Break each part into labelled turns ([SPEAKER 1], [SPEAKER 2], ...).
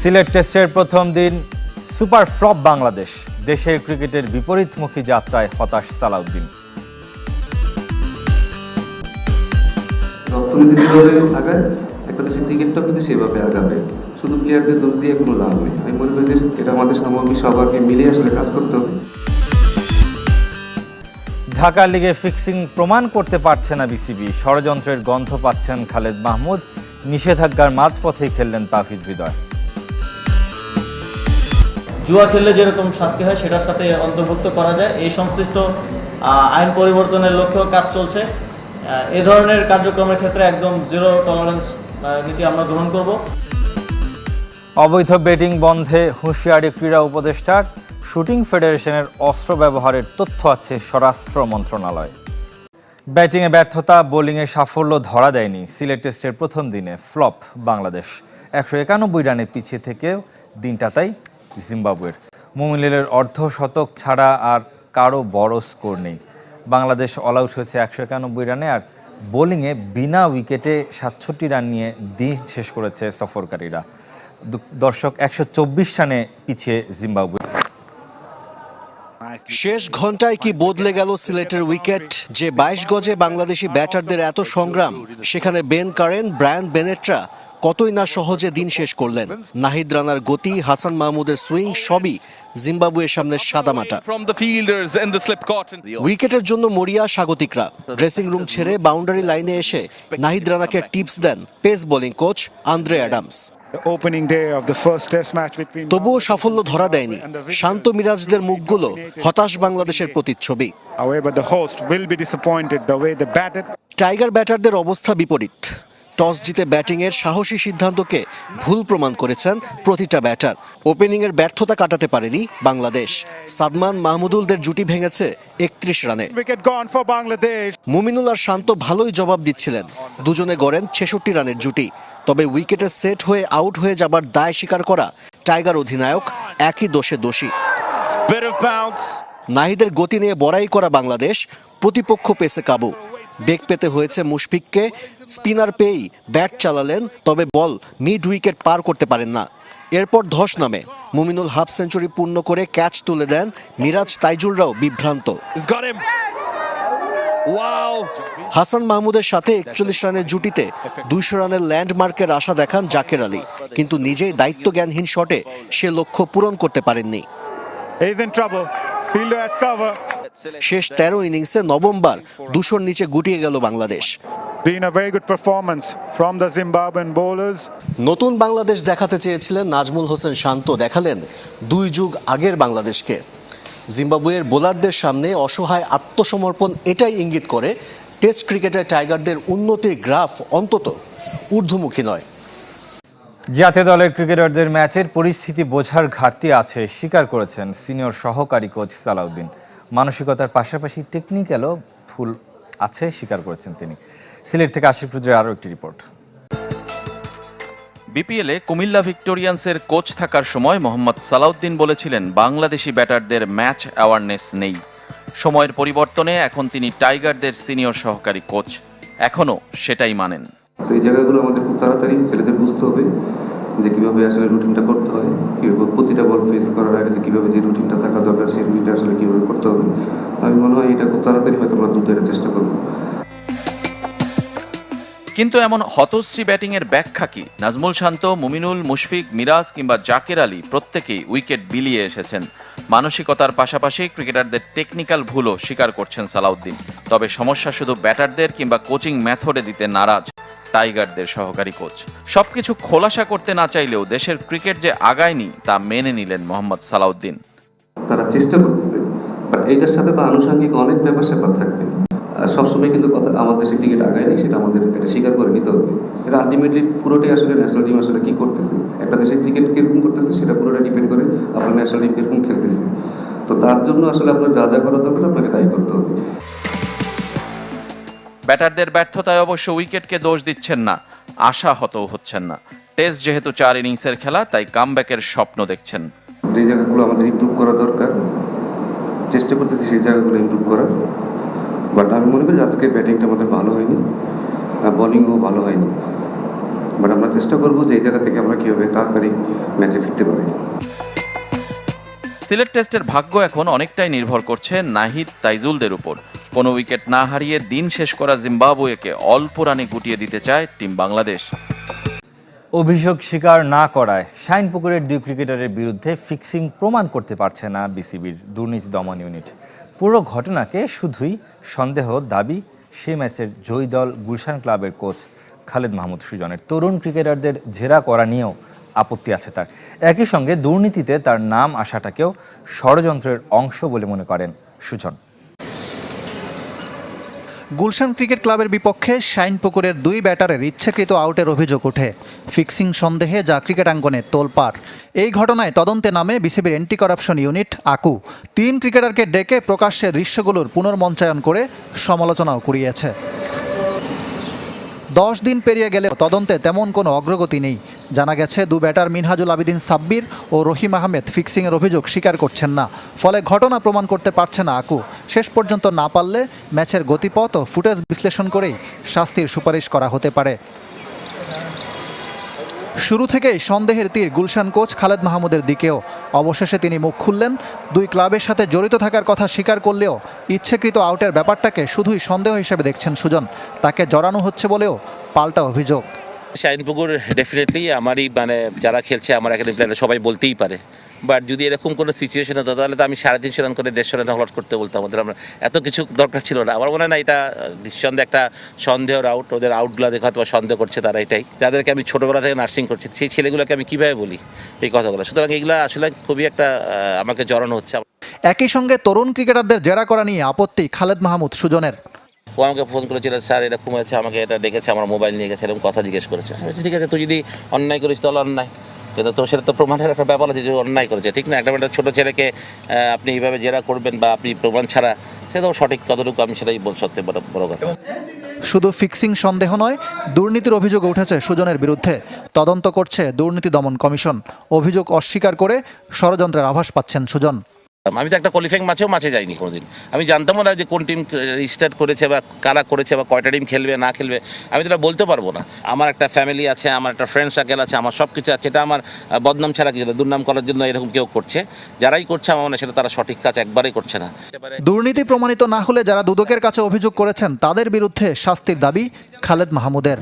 [SPEAKER 1] সিলেট টেস্টের প্রথম দিন সুপার ফ্লপ বাংলাদেশ। দেশের ক্রিকেটের বিপরীতমুখী যাত্রায় হতাশ সালাউদ্দিন।
[SPEAKER 2] অর্থনীতি যেভাবে আগায় একটা দেশের ক্রিকেটটাও কিন্তু সেভাবে আগাবে। শুধু প্লেয়ারদের দোষ দিয়ে কোনো লাভ নেই। আমি মনে করি যে এটা আমাদের সামগ্রিক সবাইকে মিলে আসলে কাজ করতে হবে।
[SPEAKER 1] ঢাকা লিগে ফিক্সিং প্রমাণ করতে পারছে না বিসিবি। ষড়যন্ত্রের গন্ধ পাচ্ছেন খালেদ মাহমুদ। নিষেধাজ্ঞার মাঝপথেই খেললেন তাওহিদ হৃদয়।
[SPEAKER 3] জুয়া খেললে যেরকম শাস্তি হয় সেটার সাথে অন্তর্ভুক্ত করা যায়। এই সংশ্লিষ্ট আইন পরিবর্তনের লক্ষ্যেও কাজ চলছে। এ ধরনের কার্যক্রমের ক্ষেত্রে একদম জিরো টলারেন্স নীতি আমরা গ্রহণ করব।
[SPEAKER 1] অবৈধ বেটিং বন্ধে হুঁশিয়ারি ক্রীড়া উপদেষ্টার। শুটিং ফেডারেশনের অস্ত্র ব্যবহারের তথ্য আছে স্বরাষ্ট্র মন্ত্রণালয়। ব্যাটিংয়ে ব্যর্থতা, বোলিংয়ে সাফল্য ধরা দেয়নি। সিলেট টেস্টের প্রথম দিনে ফ্লপ বাংলাদেশ। 191 রানে পিছিয়ে থেকেও দিনটা তাই জিম্বাবুয়ের। মুমিনুলের অর্ধশতক ছাড়া আর কারো বড় স্কোর নেই। বাংলাদেশ অল আউট হয়েছে 191 রানে, আর বোলিংয়ে বিনা উইকেটে 67 রান নিয়ে দিন শেষ করেছে সফরকারীরা। দর্শক 124 রানে পিছিয়ে জিম্বাবুয়ে।
[SPEAKER 4] শেষ ঘন্টায় কি বদলে গেল সিলেটের উইকেট? যে 22 গজে বাংলাদেশি ব্যাটারদের এত সংগ্রাম, সেখানে বেন কারেন, ব্রায়ান বেনেট্রা কতই না সহজে দিন শেষ করলেন। নাহিদ রানার গতি, হাসান মাহমুদের সুইং সবই জিম্বাবুয়ের সামনে সাদামাটা। উইকেটের জন্য মরিয়া স্বাগতিকরা। ড্রেসিং রুম ছেড়ে বাউন্ডারি লাইনে এসে নাহিদ রানাকে টিপস দেন pace bowling coach Andre Adams. তবুও সাফল্য ধরা দেয়নি। শান্ত মিরাজদের মুখগুলো হতাশ বাংলাদেশের প্রতিচ্ছবি। টাইগার ব্যাটারদের অবস্থা বিপরীত। টস জিতে ব্যাটিংয়ের সাহসী সিদ্ধান্তকে ভুল প্রমাণ করেছেন প্রতিটা ব্যাটার। ওপেনিংয়ের ব্যর্থতা কাটাতে পারেনি বাংলাদেশ। সাদমান মাহমুদুলদের জুটি ভেঙেছে 31 রানে। মুমিনুল আর শান্ত ভালোই জবাব দিচ্ছিলেন। দুজনে গড়েন 66 রানের জুটি। তবে উইকেটে সেট হয়ে আউট হয়ে যাবার দায় স্বীকার করা টাইগার অধিনায়ক একই দোষে দোষী। নাহিদের গতি নিয়ে বড়াই করা বাংলাদেশ, প্রতিপক্ষ পেসে কাবু। বেগ পেতে হয়েছে মুশফিককে। স্পিনার পেয়েই ব্যাট চালালেন, তবে বল মিড উইকেট পার করতে পারেন না। এরপর ধস নামে। মুমিনুল হাফ সেঞ্চুরি পূর্ণ করে ক্যাচ তুলে দেন। মিরাজ তাইজুলরাও বিভ্রান্ত। হাসান মাহমুদের সাথে 41 রানের জুটিতে 200 রানের ল্যান্ডমার্কের আশা দেখান জাকের আলী, কিন্তু নিজেই দায়িত্বজ্ঞানহীন শটে সে লক্ষ্য পূরণ করতে পারেননি। শেষ 13 ইনিংসে নবমবার 200-র নিচে গুটিয়ে গেল বাংলাদেশ। নতুন বাংলাদেশ দেখাতে চেয়েছিলেন নাজমুল হোসেন শান্ত, দেখালেন 2 যুগ আগের বাংলাদেশকে। জিম্বাবুয়ের বোলারদের সামনে অসহায় আত্মসমর্পণ এটাই ইঙ্গিত করে টেস্ট ক্রিকেটের টাইগারদের উন্নতির গ্রাফ অন্তত ঊর্ধ্বমুখী নয়।
[SPEAKER 1] জাতীয় দলের ক্রিকেটারদের ম্যাচের পরিস্থিতি বোঝার ঘাটতি আছে স্বীকার করেছেন সিনিয়র সহকারী কোচ সালাউদ্দিন। মানসিকতার পাশাপাশি টেকনিক্যালও ভুল আছে স্বীকার করেছেন তিনি। সিলেট থেকে আশিক রুদ্রের আরও একটি রিপোর্ট।
[SPEAKER 5] বিপিএলে কুমিল্লা ভিক্টোরিয়ান্সের কোচ থাকার সময় মোহাম্মদ সালাউদ্দিন বলেছিলেন বাংলাদেশি ব্যাটারদের ম্যাচ অ্যাওয়ারনেস নেই। সময়ের পরিবর্তনে এখন তিনি টাইগারদের সিনিয়র সহকারী কোচ, এখনও সেটাই মানেন।
[SPEAKER 2] এই জায়গাগুলো আমাদের খুব তাড়াতাড়ি ছেলেদের বুঝতে হবে যে কীভাবে আসলে রুটিনটা করতে হয়, কীভাবে প্রতিটা বল ফেস করার আগে যে কীভাবে যে রুটিনটা থাকা দরকার সেই রুটিনটা আসলে কীভাবে করতে হবে। আমি মনে হয় এটা খুব তাড়াতাড়ি হয়তো আমরা দুধ দেওয়ার চেষ্টা করবো।
[SPEAKER 5] কিন্তু এমন হতশ্রী ব্যাটিংয়ের ব্যাখ্যা কি? নাজমুল শান্ত, মুমিনুল, মুশফিক, মিরাজ কিংবা জাকের আলী প্রত্যেকেই উইকেট বিলিয়ে এসেছেন। মানসিকতার পাশাপাশি ক্রিকেটারদের টেকনিক্যাল ভুলও স্বীকার করছেন সালাউদ্দিন। তবে সমস্যা শুধু ব্যাটারদের কিংবা কোচিং মেথডে দিতে নারাজ টাইগারদের সহকারী কোচ। সবকিছু খোলাসা করতে না চাইলেও দেশের ক্রিকেট যে আগায়নি তা মেনে নিলেন মোহাম্মদ সালাউদ্দিন।
[SPEAKER 2] তারা চেষ্টা করতেছে, বাট এইটার সাথে তো আনুষঙ্গিক অনেক ব্যাপার স্যাপার থাকবে। সবসময় কিন্তু কথা আমাদের দেশে ক্রিকেট আগায়নি, সেটা আমাদের এটা স্বীকার করে নিতে হবে। এটা আলটিমেটলি পুরোটাই আসলে ন্যাশনাল টিম আসলে কী করতেছে, একটা দেশে ক্রিকেট কীরকম করতেছে সেটা পুরোটা ডিপেন্ড করে আপনার ন্যাশনাল টিম কীরকম খেলতেছে। তো তার জন্য আসলে আপনার যা যা করা দরকার আপনাকে তাই করতে হবে।
[SPEAKER 5] ব্যাটারদের ব্যর্থতায় অবশ্য উইকেটকে দোষ দিচ্ছেন না, আশাহতও হচ্ছেন না। টেস্ট যেহেতু 4 ইনিংসের খেলা, তাই কামব্যাকের স্বপ্ন দেখছেন।
[SPEAKER 2] যে জায়গাগুলো আমাদের ইমপ্রুভ করা দরকার, চেষ্টা করতেছি সেই জায়গাগুলো ইমপ্রুভ করার। বাট আমি মনে করি আজকে ব্যাটিংটা আমাদের ভালো হয়নি, বোলিংও ভালো হয়নি। বাট আমরা চেষ্টা করবো যে এই জায়গা থেকে আমরা কীভাবে তাড়াতাড়ি ম্যাচে ফিরতে পারি।
[SPEAKER 5] সিলেট টেস্টের ভাগ্য এখন অনেকটাই নির্ভর করছে নাহিদ তাইজুলদের উপর। কোনো উইকেট না হারিয়ে দিন শেষ করা জিম্বাবুয়েকে অল্প রানে গুটিয়ে দিতে চায় টিম বাংলাদেশ।
[SPEAKER 1] অভিযোগ স্বীকার না করায় শাইনপুকুরের 2 ক্রিকেটারের বিরুদ্ধে ফিক্সিং প্রমাণ করতে পারছে না বিসিবির দুর্নীতি দমন ইউনিট। পুরো ঘটনাকে শুধুই সন্দেহ দাবি সেই ম্যাচের জয়ী দল গুলশান ক্লাবের কোচ খালেদ মাহমুদ সুজনের। তরুণ ক্রিকেটারদের জেরা করা নিয়েও আপত্তি আছে তার। একই সঙ্গে দুর্নীতিতে তার নাম আসাটাকেও ষড়যন্ত্রের অংশ বলে মনে করেন সুজন।
[SPEAKER 6] গুলশান ক্রিকেট ক্লাবের বিপক্ষে শাইনপুকুরের 2 ব্যাটারের ইচ্ছাকৃত আউটের অভিযোগ ওঠে। ফিক্সিং সন্দেহে যা ক্রিকেট আঙ্গনে তোলপাড়। এই ঘটনায় তদন্তে নামে বিসিবির অ্যান্টি করাপশন ইউনিট আকু। 3 ক্রিকেটারকে ডেকে প্রকাশ্যে দৃশ্যগুলোর পুনর্মঞ্চায়ন করে সমালোচনাও কুড়িয়েছে। 10 দিন পেরিয়ে গেলেও তদন্তে তেমন কোনো অগ্রগতি নেই। জানা গেছে 2 ব্যাটার মিনহাজুল আবিদিন সাব্বির ও রহিম আহমেদ ফিক্সিংয়ের অভিযোগ স্বীকার করছেন না। ফলে ঘটনা প্রমাণ করতে পারছে না আকু। শেষ পর্যন্ত না পারলে ম্যাচের গতিপথ ও ফুটেজ বিশ্লেষণ করেই শাস্তির সুপারিশ করা হতে পারে। শুরু থেকেই সন্দেহের তীর গুলশান কোচ খালেদ মাহমুদের দিকেও। অবশেষে তিনি মুখ খুললেন। 2 ক্লাবের সাথে জড়িত থাকার কথা স্বীকার করলেও ইচ্ছাকৃত আউটের ব্যাপারটাকে শুধুই সন্দেহ হিসেবে দেখছেন সুজন। তাকে জড়ানো হচ্ছে বলেও পাল্টা অভিযোগ।
[SPEAKER 7] শাইনপুকুর ডেফিনেটলি আমারই যারা খেলছে আমার একাডেমি প্লেয়ার সবাই বলতেই পারে। বাট যদি এরকম কোনো সিচুয়েশন হতো তাহলে তো আমি 350 রান করে 150 রান হলট করতে বলতাম। ওদের আমরা এত কিছু দরকার ছিল না। আমার মনে হয় না এটা নিঃসন্দেহে একটা সন্দেহের আউট। ওদের আউটগুলো দেখে হয়তো সন্দেহ করছে তারা। এটাই যাদেরকে আমি ছোটোবেলা থেকে নার্সিং করছি সেই ছেলেগুলোকে আমি কীভাবে বলি এই কথাগুলো। সুতরাং এগুলো আসলে খুবই একটা আমাকে জড়ানো হচ্ছে।
[SPEAKER 6] একই সঙ্গে তরুণ ক্রিকেটারদের জেরা করা নিয়ে আপত্তি খালেদ মাহমুদ সুজনের।
[SPEAKER 7] ও আমাকে ফোন করেছিল, স্যার এরকম হয়েছে, আমাকে এটা ডেকেছে, আমার মোবাইল নিয়ে গেছে, এরকম কথা জিজ্ঞেস করেছে। ঠিক আছে, তুই যদি অন্যায় করিস তাহলে অন্যায়, কিন্তু তো সেটা তো প্রমাণের একটা ব্যাপার আছে যে অন্যায় করেছে, ঠিক না? একটা ছোটো ছেলেকে আপনি এইভাবে জেরা করবেন বা আপনি প্রমাণ ছাড়া, সেটা সঠিক কতটুকু আমি সেটাই সত্যি বড় কথা।
[SPEAKER 6] শুধু ফিক্সিং সন্দেহ নয়, দুর্নীতির অভিযোগ উঠেছে সুজনের বিরুদ্ধে। তদন্ত করছে দুর্নীতি দমন কমিশন। অভিযোগ অস্বীকার করে ষড়যন্ত্রের আভাস পাচ্ছেন সুজন।
[SPEAKER 7] আমি তো একটা কোয়ালিফাইং মাঠে যাইনি কোনোদিন। আমি জানতামও না যে কোন টিম রেজিস্টার্ড করেছে বা কারা করেছে বা কয়টা টিম খেলবে না খেলবে, আমি তো এটা বলতে পারবো না। আমার একটা ফ্যামিলি আছে, আমার একটা ফ্রেন্ড সার্কেল আছে, আমার সব কিছু আছে। এটা আমার বদনাম ছাড়া কিছু না। দুর্নাম করার জন্য এরকম কেউ করছে, যারাই করছে আমার মনে হয় সেটা তারা সঠিক কাজ একবারেই করছে না।
[SPEAKER 6] দুর্নীতি প্রমাণিত না হলে যারা দুদকের কাছে অভিযোগ করেছেন তাদের বিরুদ্ধে শাস্তির দাবি খালেদ মাহমুদের।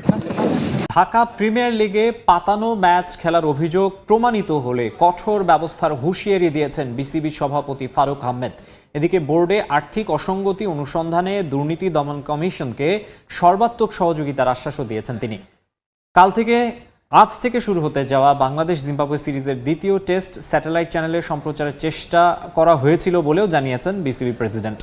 [SPEAKER 8] ঢাকা প্রিমিয়ার লিগে পাতানো ম্যাচ খেলার অভিযোগ প্রমাণিত হলে কঠোর ব্যবস্থার হুঁশিয়ারি দিয়েছেন বিসিবি সভাপতি ফারুক আহমেদ। এদিকে বোর্ডে আর্থিক অসঙ্গতি অনুসন্ধানে দুর্নীতি দমন কমিশনকে সর্বাত্মক সহযোগিতার আশ্বাসও দিয়েছেন তিনি। আজ থেকে শুরু হতে যাওয়া বাংলাদেশ জিম্বাবুয়ে সিরিজের 2য় টেস্ট স্যাটেলাইট চ্যানেলে সম্প্রচারের চেষ্টা করা হয়েছিল বলেও জানিয়েছেন বিসিবি প্রেসিডেন্ট।